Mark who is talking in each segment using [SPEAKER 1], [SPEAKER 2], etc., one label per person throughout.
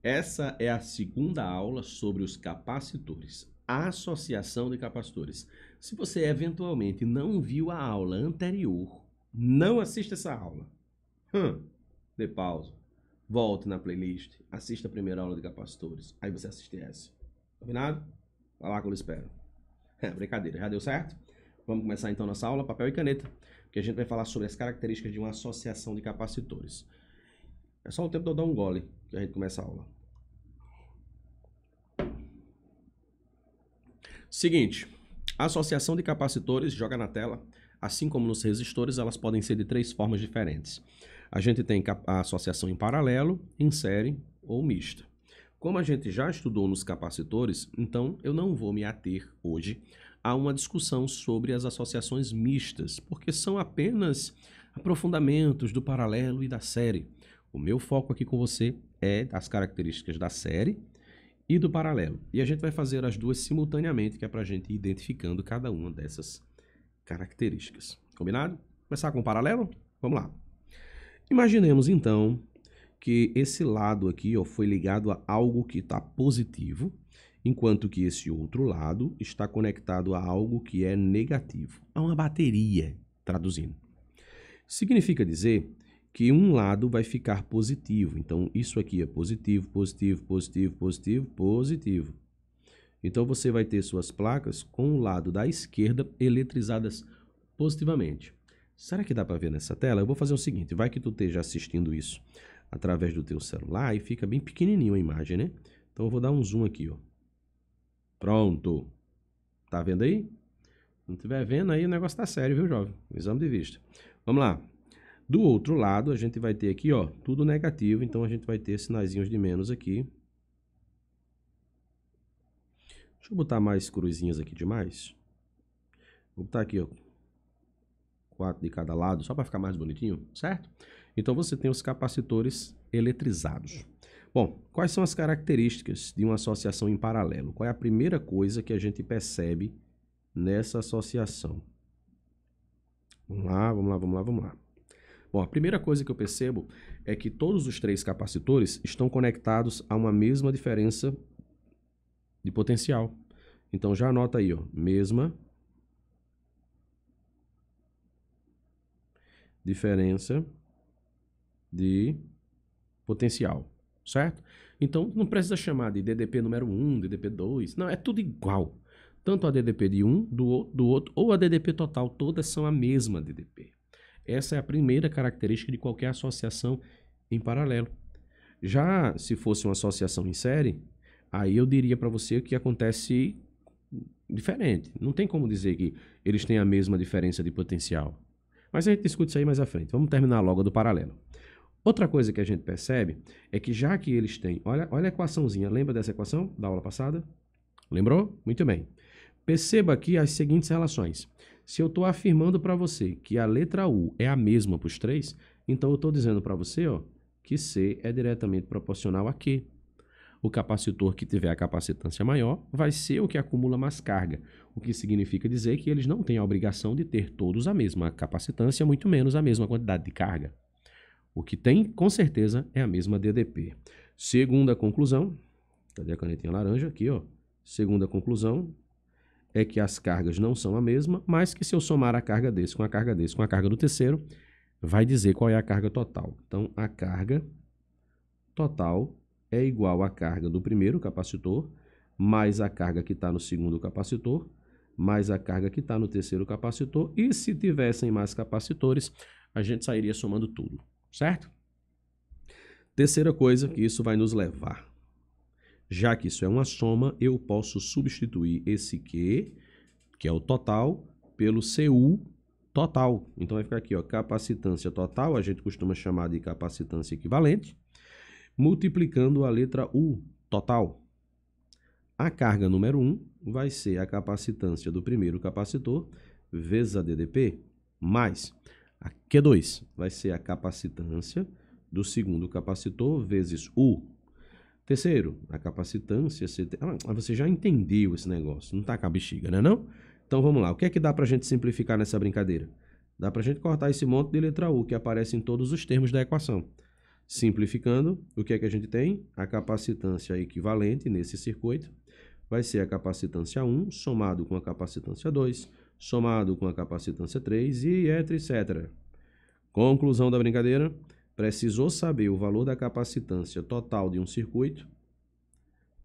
[SPEAKER 1] Essa é a segunda aula sobre os capacitores, a associação de capacitores. Se você eventualmente não viu a aula anterior, não assista essa aula. Dê pausa, volte na playlist, assista a primeira aula de capacitores, aí você assiste essa. Combinado? Vai lá que eu espero. Brincadeira, já deu certo? Vamos começar então nossa aula, papel e caneta, que a gente vai falar sobre as características de uma associação de capacitores. É só o tempo de eu dar um gole que a gente começa a aula. Seguinte, a associação de capacitores, joga na tela, assim como nos resistores, elas podem ser de 3 formas diferentes. A gente tem a associação em paralelo, em série ou mista. Como a gente já estudou nos capacitores, então eu não vou me ater hoje a uma discussão sobre as associações mistas, porque são apenas aprofundamentos do paralelo e da série. O meu foco aqui com você é as características da série e do paralelo. E a gente vai fazer as duas simultaneamente, que é para a gente ir identificando cada uma dessas características. Combinado? Começar com o paralelo? Vamos lá. Imaginemos então que esse lado aqui foi ligado a algo que está positivo, enquanto que esse outro lado está conectado a algo que é negativo, a uma bateria, traduzindo. Significa dizer que um lado vai ficar positivo. Então, isso aqui é positivo, positivo, positivo, positivo, positivo. Então, você vai ter suas placas com o lado da esquerda eletrizadas positivamente. Será que dá para ver nessa tela? Eu vou fazer o seguinte, vai que tu esteja assistindo isso através do teu celular e fica bem pequenininho a imagem, né? Então, eu vou dar um zoom aqui, ó. Pronto. Tá vendo aí? Se não estiver vendo aí, o negócio tá sério, viu, jovem? Exame de vista. Vamos lá. Do outro lado, a gente vai ter aqui, ó, tudo negativo, então a gente vai ter sinaizinhos de menos aqui. Deixa eu botar mais cruzinhas aqui demais. Vou botar aqui, ó, 4 de cada lado, só para ficar mais bonitinho, certo? Então você tem os capacitores eletrizados. Bom, quais são as características de uma associação em paralelo? Qual é a primeira coisa que a gente percebe nessa associação? Vamos lá, vamos lá, vamos lá, vamos lá. Bom, a primeira coisa que eu percebo é que todos os 3 capacitores estão conectados a uma mesma diferença de potencial. Então já anota aí, ó, mesma diferença de potencial, certo? Então não precisa chamar de DDP número 1, DDP 2, não, é tudo igual. Tanto a DDP de um, do outro, ou a DDP total, todas são a mesma DDP. Essa é a primeira característica de qualquer associação em paralelo. Já se fosse uma associação em série, aí eu diria para você que acontece diferente. Não tem como dizer que eles têm a mesma diferença de potencial. Mas a gente discute isso aí mais à frente. Vamos terminar logo do paralelo. Outra coisa que a gente percebe é que já que eles têm... Olha a equaçãozinha. Lembra dessa equação da aula passada? Lembrou? Muito bem. Perceba aqui as seguintes relações. Se eu estou afirmando para você que a letra U é a mesma para os 3, então eu estou dizendo para você, ó, que C é diretamente proporcional a Q. O capacitor que tiver a capacitância maior vai ser o que acumula mais carga, o que significa dizer que eles não têm a obrigação de ter todos a mesma capacitância, muito menos a mesma quantidade de carga. O que tem, com certeza, é a mesma DDP. Segunda conclusão, cadê a canetinha laranja? Aqui, ó. Segunda conclusão é que as cargas não são a mesma, mas que se eu somar a carga desse com a carga desse com a carga do terceiro, vai dizer qual é a carga total. Então, a carga total é igual à carga do primeiro capacitor, mais a carga que está no segundo capacitor, mais a carga que está no terceiro capacitor, e se tivessem mais capacitores, a gente sairia somando tudo, certo? Terceira coisa que isso vai nos levar. Já que isso é uma soma, eu posso substituir esse Q, que é o total, pelo CU total. Então vai ficar aqui, ó, capacitância total, a gente costuma chamar de capacitância equivalente, multiplicando a letra U total. A carga número 1 vai ser a capacitância do primeiro capacitor vezes a DDP, mais a Q2 vai ser a capacitância do segundo capacitor vezes U. Terceiro, a capacitância... você já entendeu esse negócio, não tá com a bexiga, né não? Então vamos lá, o que é que dá pra gente simplificar nessa brincadeira? Dá pra gente cortar esse monte de letra U que aparece em todos os termos da equação. Simplificando, o que é que a gente tem? A capacitância equivalente nesse circuito vai ser a capacitância 1 somado com a capacitância 2, somado com a capacitância 3 e etc. Conclusão da brincadeira, precisou saber o valor da capacitância total de um circuito,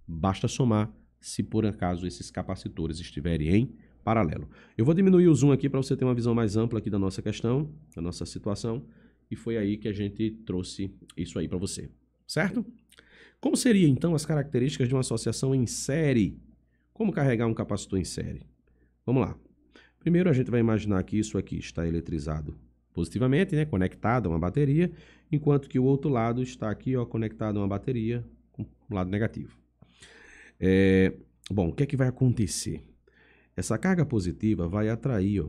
[SPEAKER 1] basta somar se por acaso esses capacitores estiverem em paralelo. Eu vou diminuir o zoom aqui para você ter uma visão mais ampla aqui da nossa questão, da nossa situação, e foi aí que a gente trouxe isso aí para você, certo? Como seriam então as características de uma associação em série? Como carregar um capacitor em série? Vamos lá. Primeiro a gente vai imaginar que isso aqui está eletrizado positivamente, né, conectado a uma bateria, enquanto que o outro lado está aqui, ó, conectado a uma bateria com o lado negativo. Bom, o que é que vai acontecer? Essa carga positiva vai atrair, ó,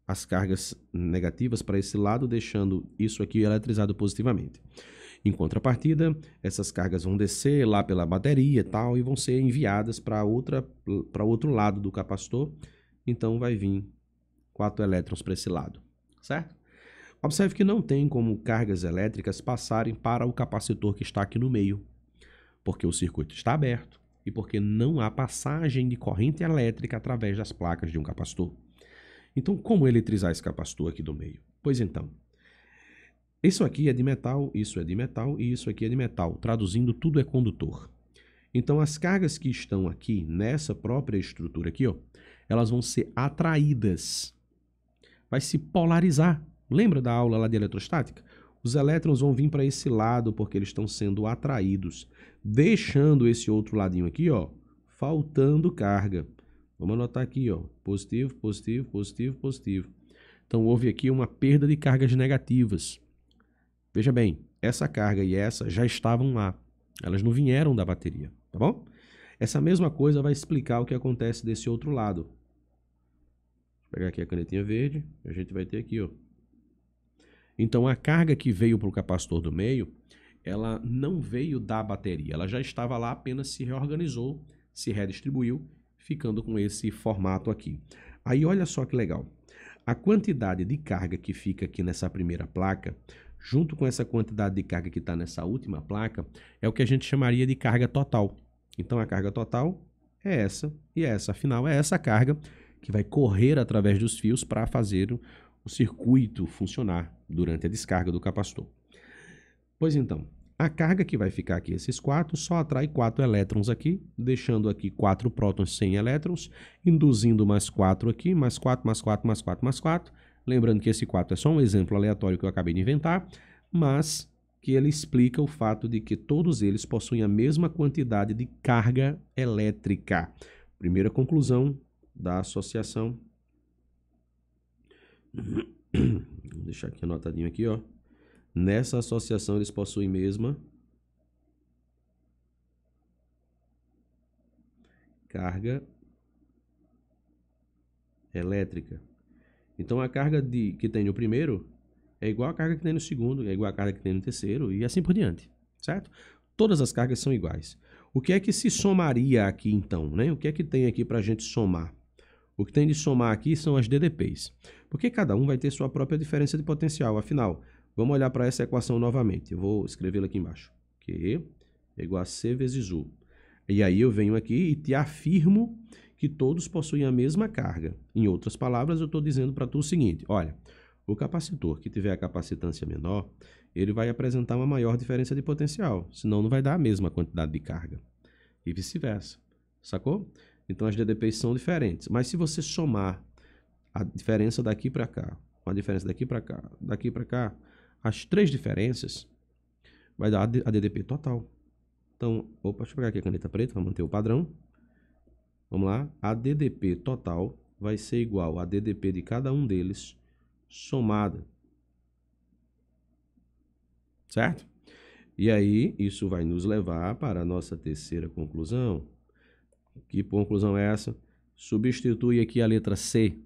[SPEAKER 1] as cargas negativas para esse lado, deixando isso aqui eletrizado positivamente. Em contrapartida, essas cargas vão descer lá pela bateria e tal, e vão ser enviadas para outro lado do capacitor. Então vai vir 4 elétrons para esse lado, certo? Observe que não tem como cargas elétricas passarem para o capacitor que está aqui no meio, porque o circuito está aberto e porque não há passagem de corrente elétrica através das placas de um capacitor. Então, como eletrizar esse capacitor aqui do meio? Pois então, isso aqui é de metal, isso é de metal e isso aqui é de metal. Traduzindo, tudo é condutor. Então, as cargas que estão aqui nessa própria estrutura aqui, ó, elas vão ser atraídas. Vai se polarizar. Lembra da aula lá de eletrostática? Os elétrons vão vir para esse lado porque eles estão sendo atraídos, deixando esse outro ladinho aqui, ó, faltando carga. Vamos anotar aqui, ó, positivo, positivo, positivo, positivo. Então, houve aqui uma perda de cargas negativas. Veja bem, essa carga e essa já estavam lá. Elas não vieram da bateria, tá bom? Essa mesma coisa vai explicar o que acontece desse outro lado. Vou pegar aqui a canetinha verde, a gente vai ter aqui, ó. Então, a carga que veio para o capacitor do meio, ela não veio da bateria. Ela já estava lá, apenas se reorganizou, se redistribuiu, ficando com esse formato aqui. Aí, olha só que legal. A quantidade de carga que fica aqui nessa primeira placa, junto com essa quantidade de carga que está nessa última placa, é o que a gente chamaria de carga total. Então, a carga total é essa e essa. Afinal, é essa carga que vai correr através dos fios para fazer o circuito funcionar durante a descarga do capacitor. Pois então, a carga que vai ficar aqui, esses 4, só atrai 4 elétrons aqui, deixando aqui 4 prótons sem elétrons, induzindo mais 4 aqui, mais 4, mais 4, mais 4, mais 4. Lembrando que esse 4 é só um exemplo aleatório que eu acabei de inventar, mas que ele explica o fato de que todos eles possuem a mesma quantidade de carga elétrica. Primeira conclusão da associação. Vou deixar aqui anotadinho aqui, ó. Nessa associação eles possuem mesma carga elétrica. Então a carga que tem no primeiro é igual à carga que tem no segundo, é igual à carga que tem no terceiro e assim por diante, certo? Todas as cargas são iguais. O que é que se somaria aqui então, né? O que é que tem aqui para a gente somar? O que tem de somar aqui são as DDPs, porque cada um vai ter sua própria diferença de potencial. Afinal, vamos olhar para essa equação novamente. Eu vou escrevê-la aqui embaixo. Q é igual a C vezes U. E aí eu venho aqui e te afirmo que todos possuem a mesma carga. Em outras palavras, eu estou dizendo para tu o seguinte, olha, o capacitor que tiver a capacitância menor, ele vai apresentar uma maior diferença de potencial, senão não vai dar a mesma quantidade de carga. E vice-versa, sacou? Então as DDPs são diferentes, mas se você somar a diferença daqui para cá, com a diferença daqui para cá, daqui para cá, as 3 diferenças vai dar a DDP total. Então, opa, deixa eu pegar aqui a caneta preta para manter o padrão. Vamos lá, a DDP total vai ser igual a DDP de cada um deles somada. Certo? E aí, isso vai nos levar para a nossa terceira conclusão. Que conclusão é essa? Substitui aqui a letra C,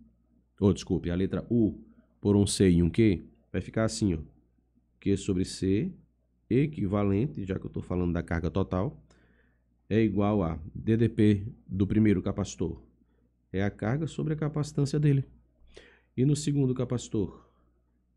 [SPEAKER 1] ou desculpe, a letra U por um C e um Q. Vai ficar assim, ó. Q sobre C equivalente, já que eu estou falando da carga total, é igual a DDP do primeiro capacitor. É a carga sobre a capacitância dele. E no segundo capacitor,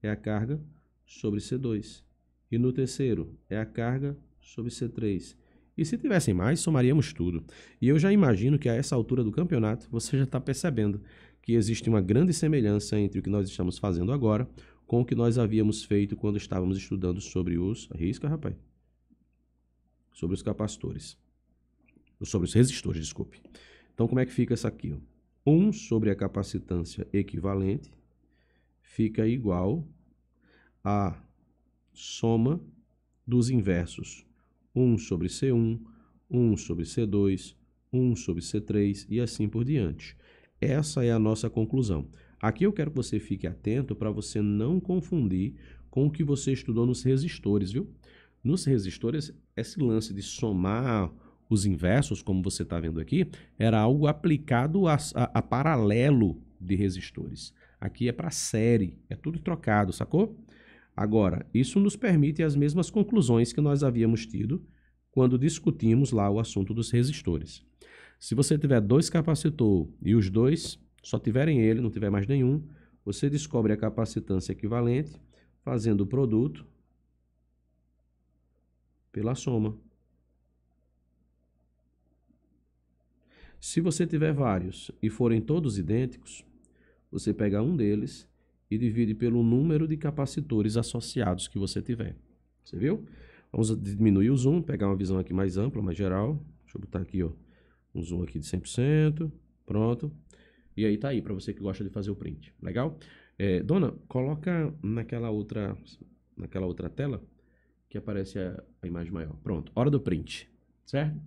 [SPEAKER 1] é a carga sobre C2. E no terceiro é a carga sobre C3. E se tivessem mais, somaríamos tudo. E eu já imagino que a essa altura do campeonato, você já está percebendo que existe uma grande semelhança entre o que nós estamos fazendo agora com o que nós havíamos feito quando estávamos estudando sobre os... Arrisca, rapaz. Sobre os capacitores. Sobre os resistores, desculpe. Então, como é que fica isso aqui? 1 sobre a capacitância equivalente fica igual a soma dos inversos. 1 sobre C1, 1 sobre C2, 1 sobre C3 e assim por diante. Essa é a nossa conclusão. Aqui eu quero que você fique atento para você não confundir com o que você estudou nos resistores, viu? Nos resistores, esse lance de somar os inversos, como você está vendo aqui, era algo aplicado a paralelo de resistores. Aqui é para série, é tudo trocado, sacou? Agora, isso nos permite as mesmas conclusões que nós havíamos tido quando discutimos lá o assunto dos resistores. Se você tiver 2 capacitor e os dois só tiverem ele, não tiver mais nenhum, você descobre a capacitância equivalente fazendo o produto pela soma. Se você tiver vários e forem todos idênticos, você pega um deles e divide pelo número de capacitores associados que você tiver. Você viu? Vamos diminuir o zoom, pegar uma visão aqui mais ampla, mais geral. Deixa eu botar aqui, ó, um zoom aqui de 100%. Pronto. E aí tá aí, para você que gosta de fazer o print. Legal? Dona, coloca naquela outra tela que aparece a imagem maior. Pronto, hora do print. Certo?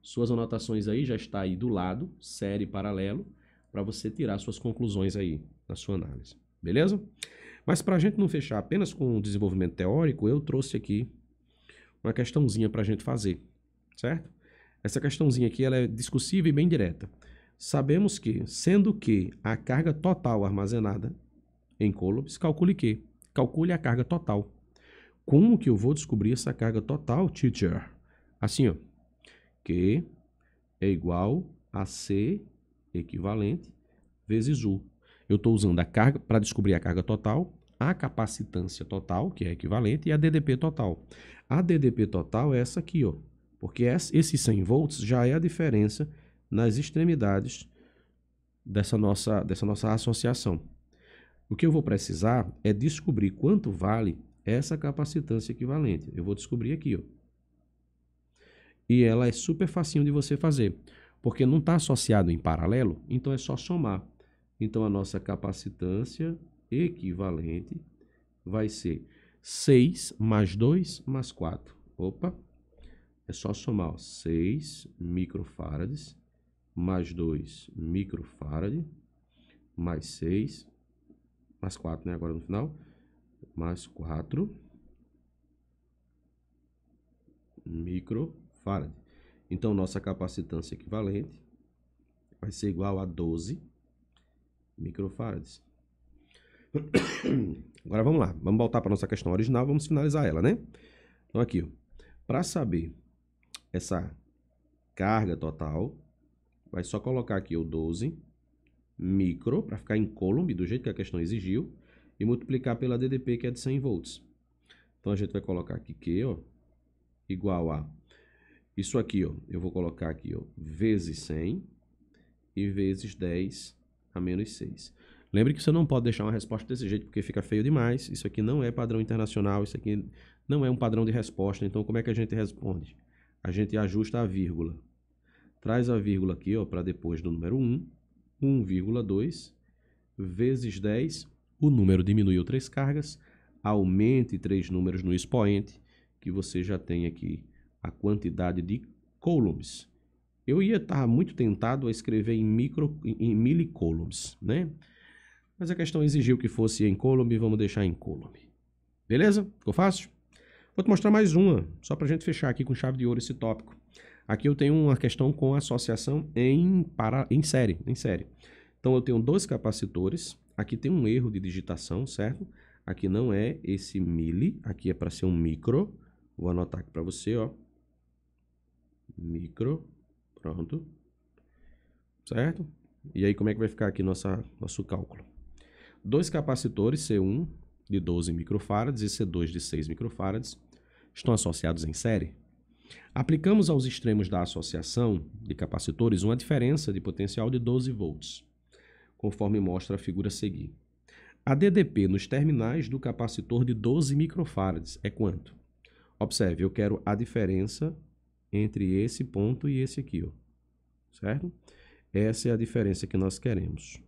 [SPEAKER 1] Suas anotações aí já está aí do lado, série paralelo, para você tirar suas conclusões aí na sua análise. Beleza? Mas para a gente não fechar apenas com o desenvolvimento teórico, eu trouxe aqui uma questãozinha para a gente fazer, certo? Essa questãozinha aqui ela é discussível e bem direta. Sabemos que, sendo que a carga total armazenada em coulombs, calcule a carga total. Como que eu vou descobrir essa carga total, teacher? Assim, ó, Q é igual a C equivalente vezes U. Eu estou usando a carga para descobrir a carga total, a capacitância total, que é equivalente, e a DDP total. A DDP total é essa aqui, ó, porque esse 100 volts já é a diferença nas extremidades dessa nossa associação. O que eu vou precisar é descobrir quanto vale essa capacitância equivalente. Eu vou descobrir aqui, ó. E ela é super facinho de você fazer, porque não está associado em paralelo, então é só somar. Então, a nossa capacitância equivalente vai ser 6 mais 2 mais 4. Opa! É só somar, ó, 6 microfarads mais 2 microfarad mais 6 mais 4, né? Agora no final, mais 4 microfarad. Então, nossa capacitância equivalente vai ser igual a 12 microfarads. Agora vamos lá, vamos voltar para a nossa questão original, vamos finalizar ela, né? Então aqui, para saber essa carga total, vai só colocar aqui o 12 micro, para ficar em coulomb, do jeito que a questão exigiu, e multiplicar pela DDP, que é de 100 volts. Então a gente vai colocar aqui Q, ó, igual a isso aqui, ó, eu vou colocar aqui, ó, vezes 100 e vezes 10 a menos 6. Lembre que você não pode deixar uma resposta desse jeito, porque fica feio demais. Isso aqui não é padrão internacional, isso aqui não é um padrão de resposta. Então, como é que a gente responde? A gente ajusta a vírgula. Traz a vírgula aqui, ó, para depois do número 1, 1,2, vezes 10, o número diminuiu 3 cargas, aumente 3 números no expoente, que você já tem aqui a quantidade de coulombs. Eu ia estar muito tentado a escrever em milicoulombs, né? Mas a questão exigiu que fosse em coulomb, vamos deixar em coulomb. Beleza? Ficou fácil? Vou te mostrar mais uma, só para a gente fechar aqui com chave de ouro esse tópico. Aqui eu tenho uma questão com associação em série. Então eu tenho 2 capacitores, aqui tem um erro de digitação, certo? Aqui não é esse mili, aqui é para ser um micro. Vou anotar aqui para você, ó. Micro, pronto. Certo? E aí como é que vai ficar aqui nosso cálculo? 2 capacitores, C1 de 12 microfarads e C2 de 6 microfarads estão associados em série. Aplicamos aos extremos da associação de capacitores uma diferença de potencial de 12 volts, conforme mostra a figura a seguir. A DDP nos terminais do capacitor de 12 microfarads é quanto? Observe, eu quero a diferença entre esse ponto e esse aqui, ó, certo? Essa é a diferença que nós queremos.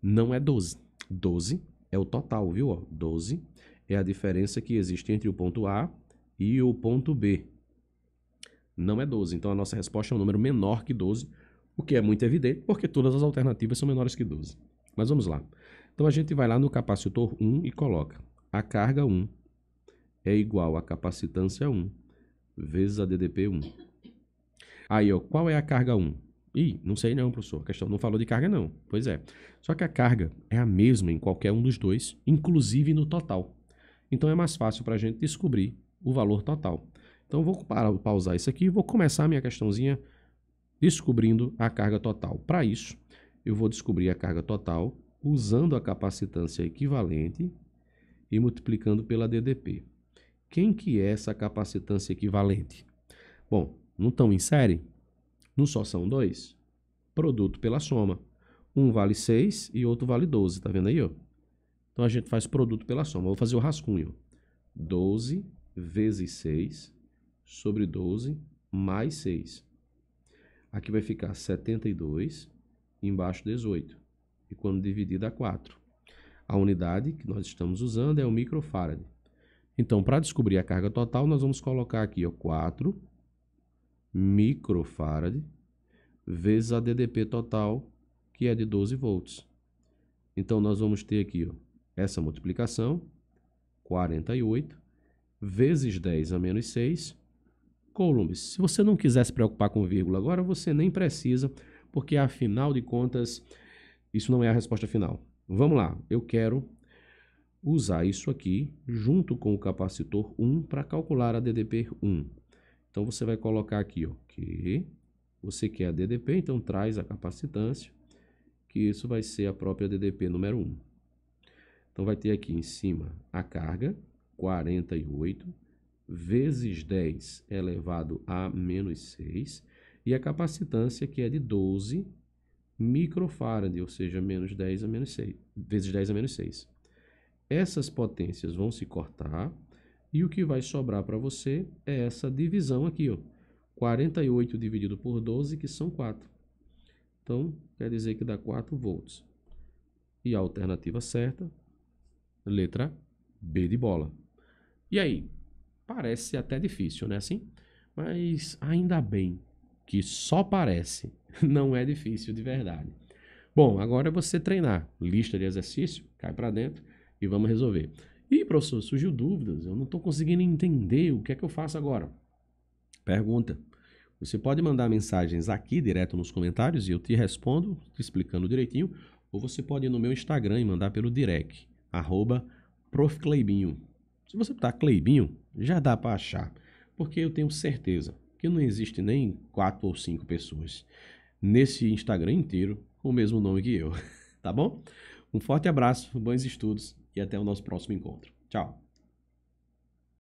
[SPEAKER 1] Não é 12. 12 é o total, viu? Ó, 12 é a diferença que existe entre o ponto A e o ponto B. Não é 12. Então, a nossa resposta é um número menor que 12, o que é muito evidente, porque todas as alternativas são menores que 12. Mas vamos lá. Então, a gente vai lá no capacitor 1 e coloca a carga 1 é igual a capacitância 1 vezes a DDP 1. Aí, ó, qual é a carga 1? Ih, não sei não, professor. A questão não falou de carga, não. Pois é. Só que a carga é a mesma em qualquer um dos dois, inclusive no total. Então, é mais fácil para a gente descobrir o valor total. Então, eu vou pausar isso aqui e vou começar a minha questãozinha descobrindo a carga total. Para isso, eu vou descobrir a carga total usando a capacitância equivalente e multiplicando pela DDP. Quem que é essa capacitância equivalente? Bom, não estão em série? Não só são dois? Produto pela soma. Um vale 6 e outro vale 12, tá vendo aí, ó? Então, a gente faz produto pela soma. Vou fazer o rascunho. 12 vezes 6 sobre 12 mais 6. Aqui vai ficar 72, embaixo 18. E quando dividir dá 4. A unidade que nós estamos usando é o microfarad. Então, para descobrir a carga total, nós vamos colocar aqui, ó, 4 microfarad vezes a DDP total, que é de 12 volts. Então, nós vamos ter aqui, ó, essa multiplicação, 48, vezes 10 a menos 6, coulombs. Se você não quiser se preocupar com vírgula agora, você nem precisa, porque, afinal de contas, isso não é a resposta final. Vamos lá, eu quero usar isso aqui junto com o capacitor 1 para calcular a DDP 1. Então, você vai colocar aqui, ó, que você quer a DDP, então traz a capacitância, que isso vai ser a própria DDP número 1. Então, vai ter aqui em cima a carga, 48, vezes 10 elevado a menos 6, e a capacitância, que é de 12 microfarad, ou seja, menos 10 a menos 6, vezes 10 a menos 6. Essas potências vão se cortar, e o que vai sobrar para você é essa divisão aqui, ó, 48 dividido por 12, que são 4. Então, quer dizer que dá 4 volts. E a alternativa certa, letra B de bola. E aí? Parece até difícil, né, assim? Mas ainda bem que só parece, não é difícil de verdade. Bom, agora é você treinar. Lista de exercício, cai para dentro e vamos resolver. Ih, professor, surgiu dúvidas, eu não estou conseguindo entender, o que é que eu faço agora? Pergunta. Você pode mandar mensagens aqui direto nos comentários e eu te respondo, te explicando direitinho, ou você pode ir no meu Instagram e mandar pelo direct, @profcleibinho. Se você botar Cleibinho, já dá para achar, porque eu tenho certeza que não existe nem 4 ou 5 pessoas nesse Instagram inteiro com o mesmo nome que eu, tá bom? Um forte abraço, bons estudos e até o nosso próximo encontro. Tchau!